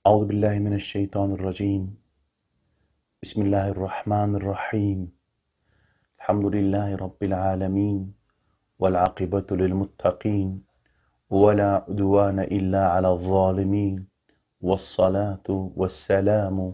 أعوذ بالله من الشيطان الرجيم. بسم الله الرحمن الرحيم. الحمد لله رب العالمين، والعاقبة للمتقين، ولا عدوان إلا على الظالمين، والصلاة والسلام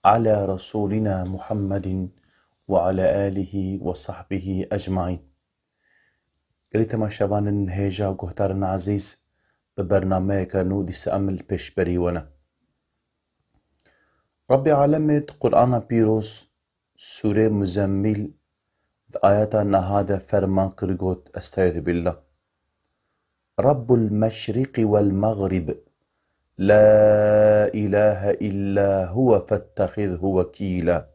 على رسولنا محمد وعلى آله وصحبه أجمعين. قريتما شبان هيجا قهتارن عزيز ببرنامج نودي سأمل بشبريونا. رب عالمت قرآن بيروس سورة مزمل آيات نهادة فرمان كرغوت استعيذ بالله. رب المشرق والمغرب لا إله إلا هو فاتخذه وكيلا.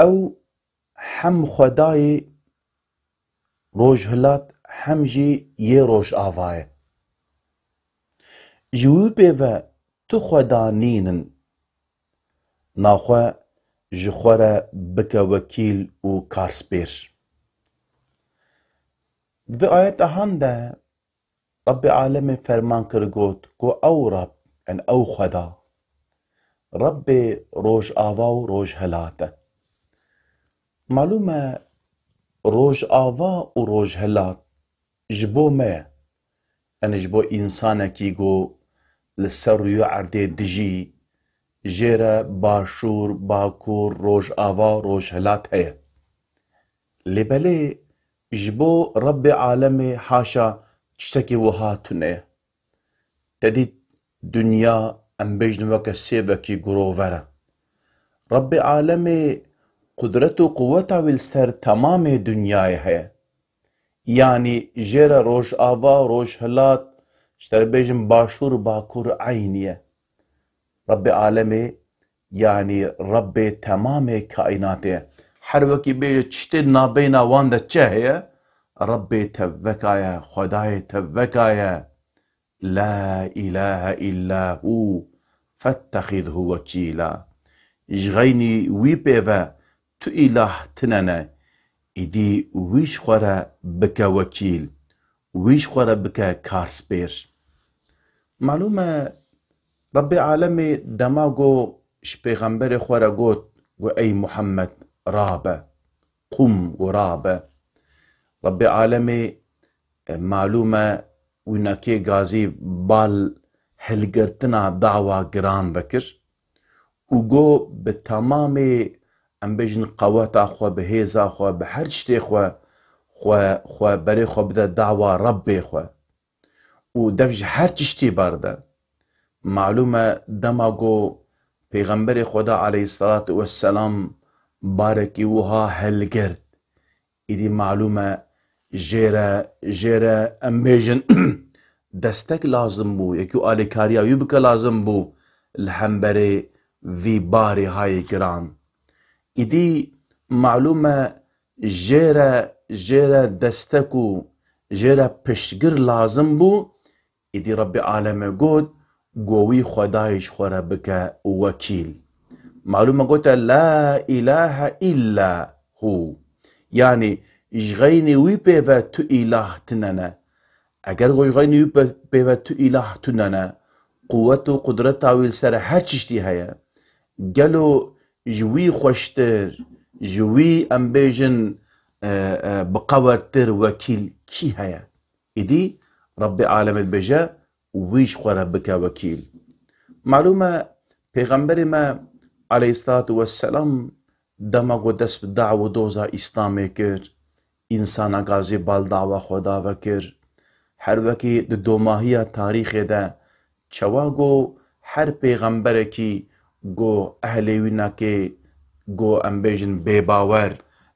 أو حم خداي روج هلات حمجي يروج آفاي جوبي و تو خدانين ناخوا جخورا بك وكيل و كارسبير. في آيات هانده رب عالم فرمان كرغوت كو أو رب ان أو خدا رب روج آوا و روج هلاته. معلومة روج آوا و روج هلات جبو ما ان جبو إنسانه كي جو لسر يعرده دجي جيرا باشور باكور روج آوا روج هلات هيا لبالي جبو رب عالمي حاشا تشتكي وهاتونه تدي دنيا ام بيجن وكا سيبكي قروفرا. رب عالمي قدرته قوته والسر تمام دنياي هيا يعني جيرا روج آوا روج هلات اشتر بيجن باشور باكور عينيه. رب عالمي يعني رب تمام كائناته هر وكي بيجي تشتي نابينا وانده چه رب تبكايا خداي تبكايا لا إله إلا هو فاتخذه وكيلا. جغيني ويبيفا تو إله تنانا إدي ويش خورا بكا وكيل ويش خورا بكا كارسبير. معلومة رب عالمي دماغو شبيغمبر خورا قوت و أي محمد رابا قم ورابا. رب عالمي معلومة وناكي غازي بال هلگرتنا دعوة گران بكر وگو بتمام ام بجن قوات اخوا بهيز اخوا بهر شتي خوا بري خوا بدا دعوة ربي خوا ودفج هر چشتي برده. معلومة دماغو پیغمبر خدا عليه الصلاة والسلام باركي وها هلگرد إدي معلومة جيرا امبيجن دستك لازم بو يكو آلي كاريا يبك لازم بو الحنبري في باري هاي كران. إدي معلومة جيرا دستكو جيرا پشگر لازم بو إدي رب عالم قود قوي خدايش خورا بك وكيل. معلومة قلت لا إله إلا هو يعني جغيني ويبيفا تو إله تنانا. اگر جغيني ويبيفا تو إله تنانا قوته قدرته والسر هر چشتي هيا قالو جوي خوشتر جوي امبيجن بقورتر وكيل كي هيا إدي رب عالم البجا ويش خورا بك وكيل. معلومة پیغمبر ما عليه الصلاة والسلام دماغو دست دعوة دوزا اسلامي كر انسانا غازي بال دعوة خدا وكر هر وكي دو ماهية تاريخ ده چواغو هر پیغمبر كي گو اهلوينا كي گو امبيجن بباور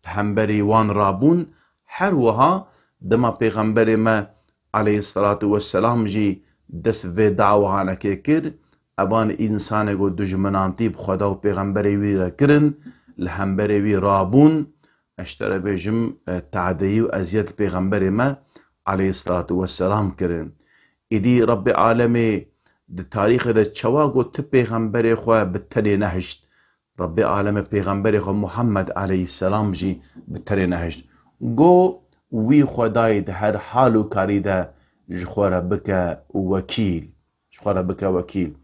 همبري وان رابون هر وها دما پیغمبر ما عليه الصلاة والسلام جي دس في دعوة هانا كي كر ابان انسان گو دجمنانتي بخدا و پیغمبري وي را کرن الهمبري وي رابون اشترى بيجم تعدي و ازياد پیغمبر ما عليه الصلاة والسلام کرن. إدي رب عالمي د تاريخ ده چواغو ت پیغمبر خو بتلي نهشت. رب عالم پیغمبر خو محمد عليه السلام جي بتلي نهشت. گو وی خدای ده هر حال و کاری ده جخوره بك وكيل جخوره بك وكيل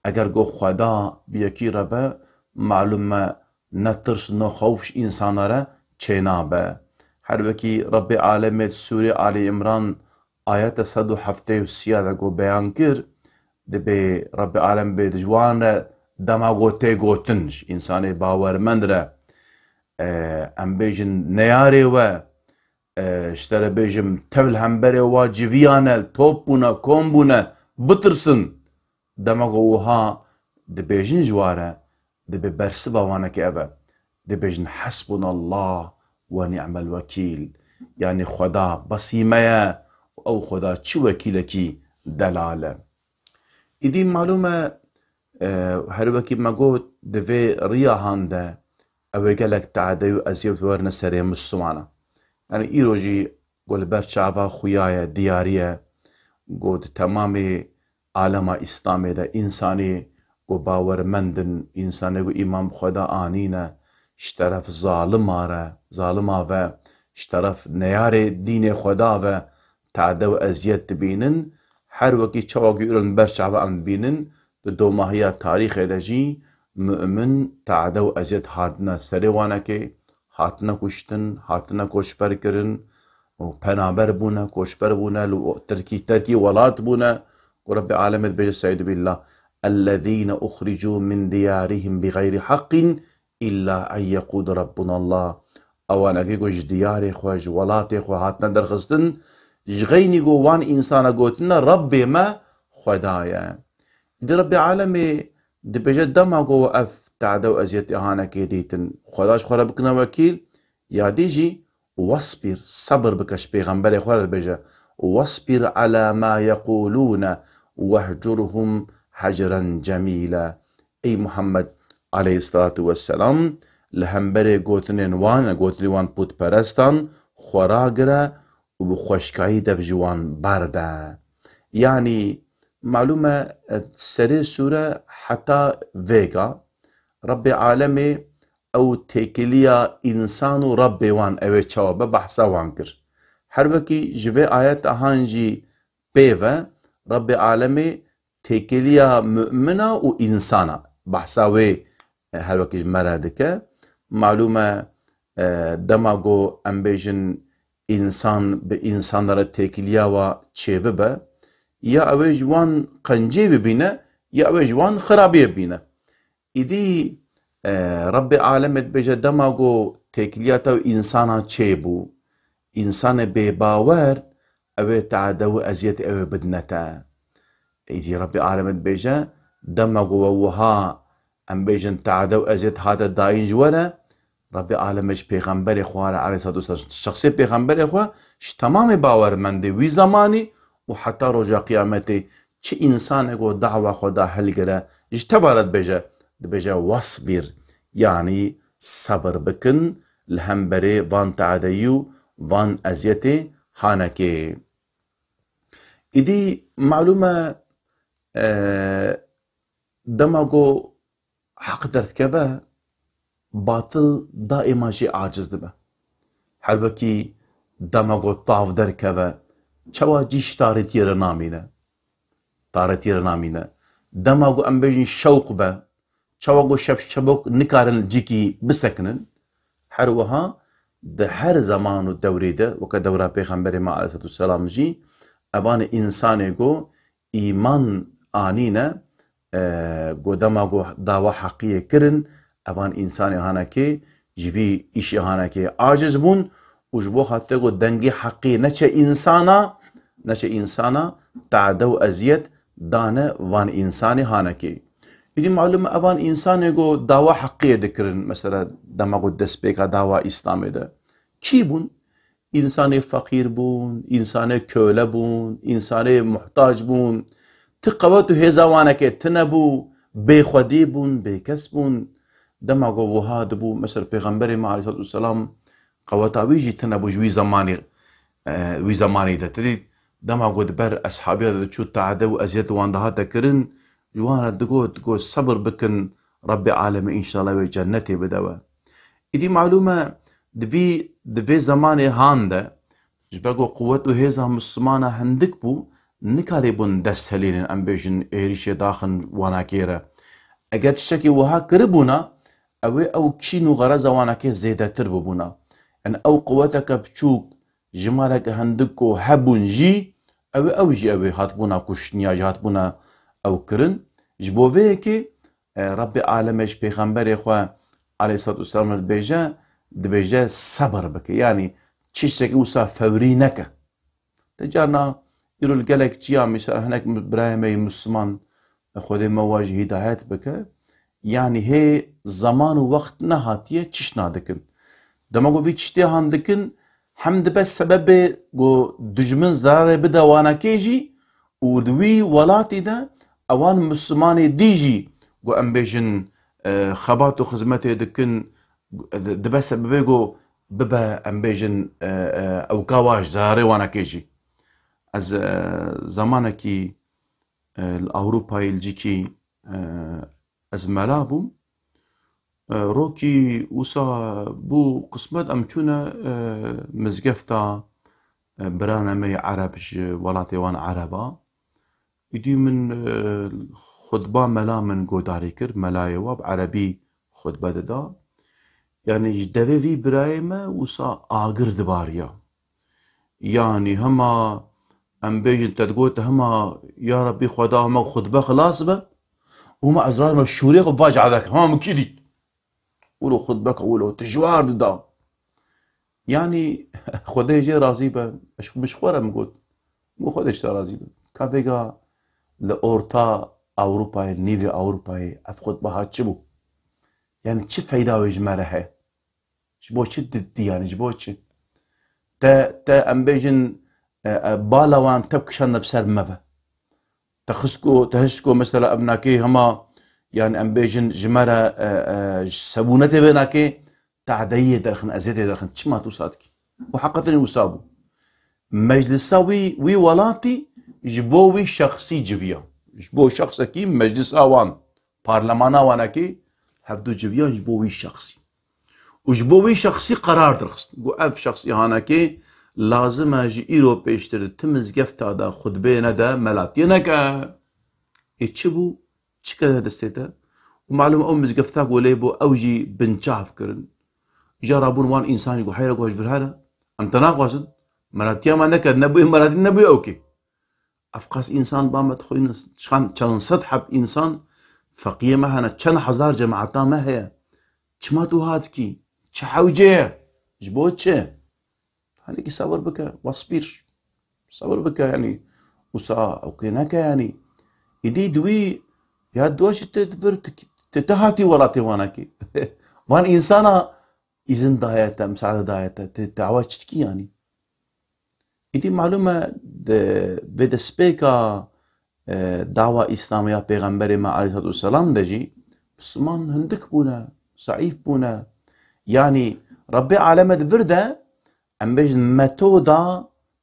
اگر گو خدا بیکی ربه معلومه نترس نو خوفش انساناره چینابه هر وکی رب عالمت سوره آل عمران آیت 173 گو بیان کر دبی رب عالم به دجوان را دما گوته گوتنش انسان باورمند را ام بیجن نیاره و اشتره بیجم تول همبره و جویانه توپ بونه کم بونه بترسن دما گوها دبیجن جواره دبی برسبه وانه که اوه دبیجن حسبنا الله و نعم الوکیل یعنی خدا بسیمه او خدا چی وکیلکی دلاله ایدی معلومه هر وکی مگو دوی ریا هانده اوه گلک تعدی و ازیبت ورنه سره مسلمانه یعنی ای روژی گل برچاوه خویای دیاریه گود تمام عالم اسلامی ده انسانی گو باورمندن انسانی گو امام خدا آنینه اشترف ظالم و اشترف نیار دین خدا و تعدی و ازیت بینن هر وکی چواقی ایران برچاوه ام بینن دو ماهی تاریخ دجی مؤمن تعدی و ازیت هاتنه سری وانه که هاتنه کشتن هاتنه کشبر کرن و پنابر بونه کشبر بونه ترکی ولات بونه ورب عالمت بيجي سعيد بالله الذين أخرجوا من ديارهم بغير حق إلا أن يقول ربنا الله أو أنا كيجوش دياري خوش ولاتي خو هاتنا درخستن جغيني جو وان إنسانا قوتنا ربي ما خدايا دي ربي عالمي دي بيجي دما جو أف تعدو أزيت إهانا كيديتن خداش خورا بكنا وكيل يا ديجي واصبر صبر بكش بيغمبري خورا بيجي واصبر على ما يقولون واهجرهم هجرا جميلا اي محمد عليه الصلاة والسلام لهمبري قوتنين وان بوت پرستان خوراغرا وبخوشكاي دفجوان بردا يعني معلومة سري سورة حتى فيغا رب عالمي او تيكليا انسانو رب وان اوه چوابه بحثا وان كر هر وكي جوه آيات اهانجي بيوه رب عالمي تيكليا مؤمنة و انسانا بحثاوي هر وكي مرادكه معلومة دماغو امبيجن انسان بانسان را تيكليا و چه ببه يا اوه جوان قنجي ببينه يا اوه جوان خرابي ببينه ايدي رب عالمت بيجه دماغو تيكليا تو انسانا چه بو انسان بباور اوه تعدو ازيت اوه بدنتا يجي ربي عالمت بيجه دماغو ووها ام بيجن تعدو ازيت هذا داين جوانا ربي عالمش پیغمبر خواه عليه الصلاة والسلام شخصي پیغمبر خواه تمام باور منده وی زماني وحتى رجا قيامتي چه انسان اگو دعوة خدا حل گره اجتبارت بيجه واصبر يعني صبر بكن الهمبري وان تعديو وان ازيتي هانكي إدي معلومة دماغو حق درت كبه باطل دائما شيء عاجز دبه حلبكي دماغو طاف در كبه چوا جيش تارتير نامينه دماغو ام بيجن شوق به چوا شبك نكارن جيكي بسكنن حروها ده هر زمان و دوری ده وكا دورا پیغمبر ما عليه الصلاة والسلام جي ابان انساني گو ایمان آنینه گو دماغو داوا حقیه کرن ابان انساني هانا که جوی ایشی هانا که عاجز بون و جبو خاطر گو دنگی حقی نچه انسانا تعدو ازیت دانه وان انساني هانا که ایدی معلومه ابان انساني گو داوا حقیه دکرن مثلا دماغو دست بیکا داوا اسلامی ده کی بون؟ انسان فقیر بون، انسان köle بون، انسان محتاج بون تقواتو هزاوانه که تنبو بخودی بون بکس بون دماغو وهاد بو مثل پیغمبر ما علیه الصلاة والسلام قواتاویجی تنبو جوی زمانی ده ترید دماغو دبر اصحابی ده چو تعده و ازیت وانده ده کرن جوانا دگو صبر بکن رب عالم انشاءالله و جنتی بدوه ایدی معلومه دوی زمان هانده جبرگو قوت و هیزا مسلمانا هندک بو نکاری بون دست هلین ام بیجن ایریش داخن واناکیره اگر تشتکی وها کربونا او کشین و غرز واناکی زیده تر ببونا ان او قوتك بچوك جمالك هندكو هبون جي او جي هاتبونا كشنيا هاتبونا او كرن جبوفيه كي ربي عالمش پیغمبر اخوة عليه الصلاة والسلام دبيجا صبر بك يعني تشيشتك وصا فوري نكا تجارنا يرو القلق جيا مثلا هناك برايمي مسلمان خودي مواجه هدايات بك يعني هي زمان ووقت نهاتيه تشنا دكن دما في تشتي هاندكن حمد بس سبب جو دجمن زرار بدا وانا كيجي ودوي ولاتي دا اوان مسلماني ديجي جو امبيجن خباتو خزمتي دكن دبس سبب جو ببا امبيجن او كاواج زراري وانا كيجي از زمانكي الاوروباي الجيكي از ملابو روكي وصا بو قسمت امچونا مزقفتا برانا مي عربش ولاتي وان عربا يدي من خطبة ملا من قوداري كر ملايوا بعربي خطبة دا يعني جدوي في برايمة وصا آقر دباريا يعني هما ام بيجن تدقوت هما يا ربي خدا هما خطبة خلاص با وما ازرار مشهوري خباج عذاك هما مكيدي ولو خطبك ولو تجوار دا يعني خدا يجي راضي با مش خورا مقول مو خدش راضي با كافيغا لأورتا أوروباي نيفي أوروباي أفخد بها تشبو يعني تش فايدة ويجمالها جبو تشددي يعني جبو تش تا أمبيجن بالوان تبكشن بسر مبا تهشكو مثلا ابناكي هما يعني امبيجن جمارة سبونتي بيناكي تعدية درخن ازيتي درخن تشما توساتكي وحقتني وسابو مجلساوي وي ولاتي جبوي شخصي جفيا جبو شخصكي مجلس اوان بارلمانا واناكي هبدو جفيا جبوي شخصي وجبوي شخصي قرار درخست قو اف شخصي هاناكي لازم اجي ايرو بيشتر تمز قفتا دا خطبه ندا ملاتي نكا اتشبو تشكا دستيتا ومعلوم او مز قفتا قوليبو اوجي بنشاف كرن جربون وان انسان يقول حيرك واش بالهذا انت ناقصد ملاتي ما نكا نبوي ملاتي نبوي اوكي افقاس انسان بامت خوين شخان كان سطحب انسان فقيه ما هنا كان حزار جماعتا ما هي تشماتو هاتكي تشحوجه جبو تشه هنيك صبر بك واصبر صبر بك يعني وسا اوكي نكا يعني يدي دوي يا دوش تتهاتي وراتي واناكي وان انسانا اذن دايتا مساعدة دايتا تعواج تشكي يعني يدي معلومة بدا سبيكا دعوة اسلامية پیغمبر ما عليه الصلاة والسلام دجي مسلمان هندك بونا ضعيف بونا يعني ربي عالمة فرده ام بيجن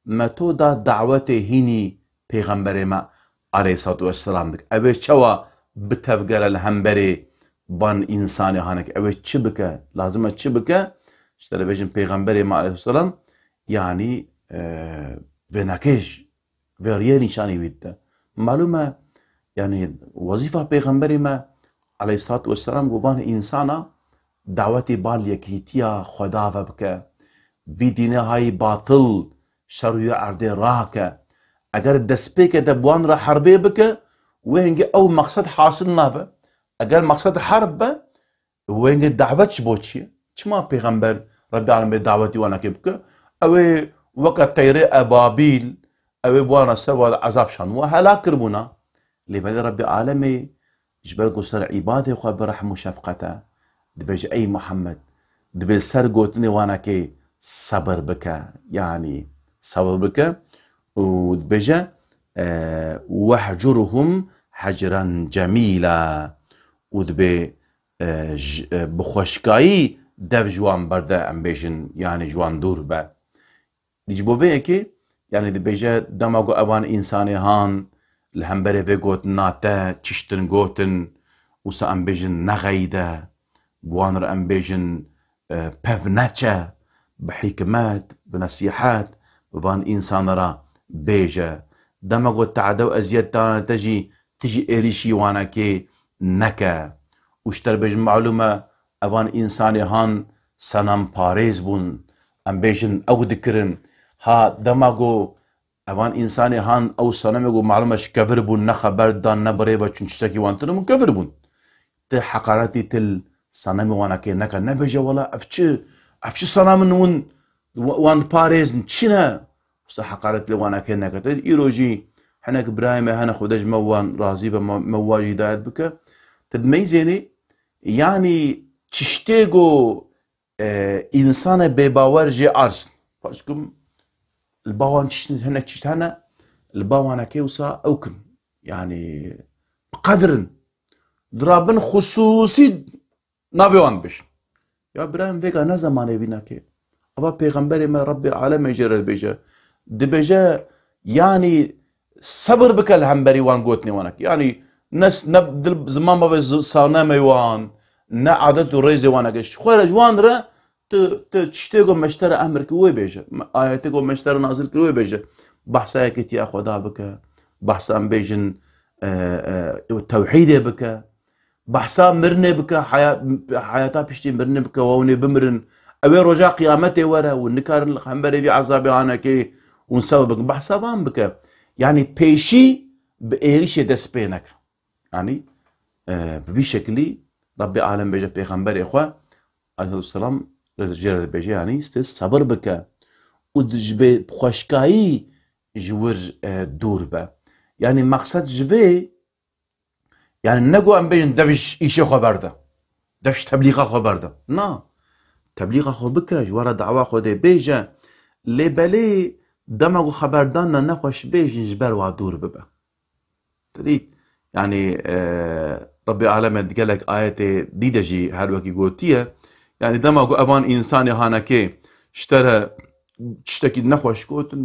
متودا دعوته هيني پیغمبر ما عليه الصلاة والسلام دك اوه چوا بتفقر الهمبري بان انساني هانك اوه چه بك لازمه چه بك اشترى بيجن پیغمبر ما عليه الصلاة والسلام يعني ونكيش وريه نشاني بيده معلومة يعني وظيفة پیغمبر ما عليه الصلاة والسلام بان انسانا دعوتي بال يكيتيا خدا بك في دينه هاي باطل شريع عرضي راكا اگر دسبيك دبوان را حربي بك وين او مقصد حاصل نابه اگر مقصد حرب وين دعوتش بوتشي چما پیغمبر ربي العالمين دعوتي وانا كبك او وقت طيري ابابيل او بوانا سر عذاب شان وهلاك ربنا لبدا ربي العالمين جبالكو سر عباده خو برحم وشفقته دبيج اي محمد دبي سر قوتني وانا كي صبر بك يعني صبر بك ودبجا واحجرهم حجرا جميلا ودبي بخوشكاي دف جوان برده ام بيجن يعني جوان دور با ديجبو فيكي يعني دبجا دماغو اوان انساني هان الهمبري في قوت ناتا تشتن قوتن وسا ام بيجن نغيدا بوانر ام بيجن بفناتشا بحكمات بنصيحات ببان إنسان را بيجا دما قد تعدو أزياد تجي إريشي وانا كي نكا وشتر بيج معلومة أبان إنساني هان سنم باريز بون أم بيجن أو دكرن ها دماغو أبان إنساني هان أو سنم معلومة شكفر بون نخبر دان نبريبا چونشتاكي وانتنم مكفر بون ته حقاراتي تل سنم وانا كي نكا نبيجا ولا أفش سنم نون وان باريز نشنا وستا حقارات لوانا كي نكا تل إيروجي حناك برايم هنا خدج موان راضي بمواجه دايت بك تدميزيني يعني تشتيجو إنسان بباور جي أرسن باسكم الباوان تشتنت هناك تشتهنا الباوانا كيوسا أوكن يعني بقدر درابن خصوصي نافيوان بش يا برايم فيغا نزمان بينا كي أبا بيغمبري ما ربي العالم يجرد بيجا دبجا يعني صبر بك الهمبري وان قوتني وانك يعني ناس نبدل زمان ما صانا ميوان نا عادت ريزي وانك خير جوان را تشتيقو مشترى امرك وي بيجا ايتكو مشترى نازل كوي بيجا بحثا كتي اخودا بك بحثا ام بيجن توحيدي بك بحثا مرني بك حياتا بيشتي مرني بك ووني بمرن اوي رجا قيامتي ورا والنكار الهمبري في عذابي انا كي ونسوي بك بحثا بام بك يعني بيشي بإيريش دسبينك يعني بفي شكلي ربي عالم بيجا بيغمبر إخوة عليه السلام رجال بيجا يعني صبر بك ودجبي بخشكاي جور دور با يعني مقصد جبي يعني نقو أم بيجن دفش إيشي خبر ده دفش تبليغ خبر ده نا تبليغ خبر بك جوار دعوة خده بيجا لبالي دماغو خبردان نخوش بيجن جبر وعدور ببا تريد يعني ربي العالمين قالك آية ديدجي هالوكي قوتية يعني دماغو أبان إنساني هانكي اشترى تشتكي نخوش قوتن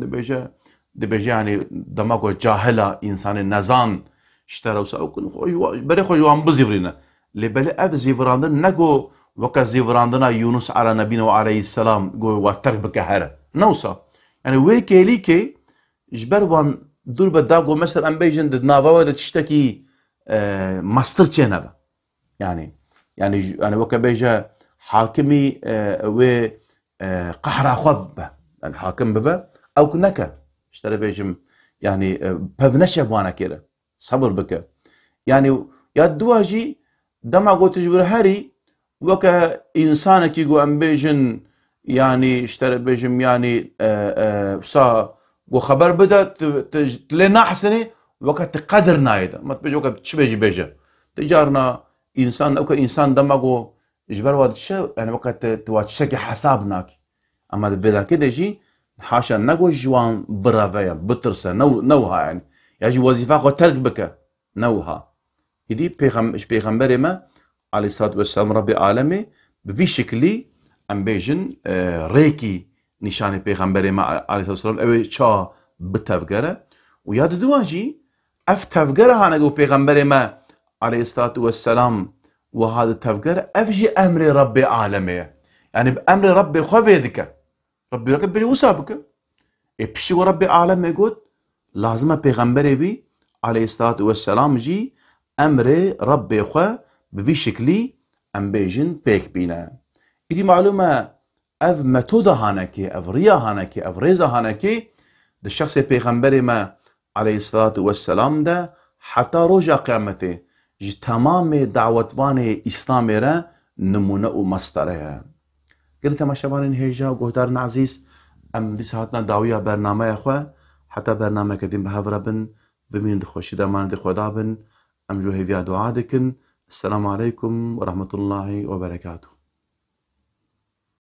دبيجا يعني دماغو جاهلة إنساني نزان اشترى وسأوكن خوش بري خوش وان بزيفرين لبالي أف زيفراندن نقو وكا زيفراندنا يونس على نبينا وعليه السلام قوي واترك بكهارة نوصا يعني ويكي ليكي جبر وان دور بداغو مثلا ام بيجن دد نافا تشتكي ماستر تشينبا يعني وكا بيجا حاكمي و قهر خب الحاكم ببا او كنكا اشترى بيجم يعني بفنشا بوانا كده صبر بك يعني يا دواجي دما قو تجبر هاري وكا انسانك يقو ام بيجن يعني اشترى بيجم يعني سا وخبر بدا تلنا حسني وقت قدر نايدا ما تبيج وقت تشبيجي بيجا تجارنا انسان او انسان دماغو اجبر واد الشيء يعني وقت تواتشكي حسابناك اما بدا كده شيء حاشا نقو جوان برافيا بترسا نوها يعني يجي وظيفه خو ترك بك نوها يدي بيغمبري ما عليه الصلاه والسلام ربي عالمي بفي شكلي ام بيجن ريكي نشاني بيغمبري ما عليه الصلاه والسلام اوي تشا بتفقره وياد دواجي اف تفقره هانقو بيغمبري ما عليه الصلاه والسلام وهذا التفقره افجي امر ربي عالمي يعني بامر ربي خوفيدك ربي ركب بيجي وسابك بشي ربي عالمي يقول لازم بيغمبري بي عليه الصلاه والسلام جي امر ربي خو بفي شكلي ام بيجن بيك بينا دي معلومه اف متودا هانكي اف ريا هانكي اف ريزا هانكي ده الشخص بيغمبري ما عليه الصلاة والسلام ده حتى رجع قيامته جي تمام دعوتوان اسلامي را نمونه ومستره قلت ما شبان هيجا وقهدارنا عزيز ام دي ساعتنا داوية برنامه اخوة حتى برنامه كدين بهفر بن بمين دخوشي دامان دي خدا بن ام جو هيفيا دعا دكن السلام عليكم ورحمة الله وبركاته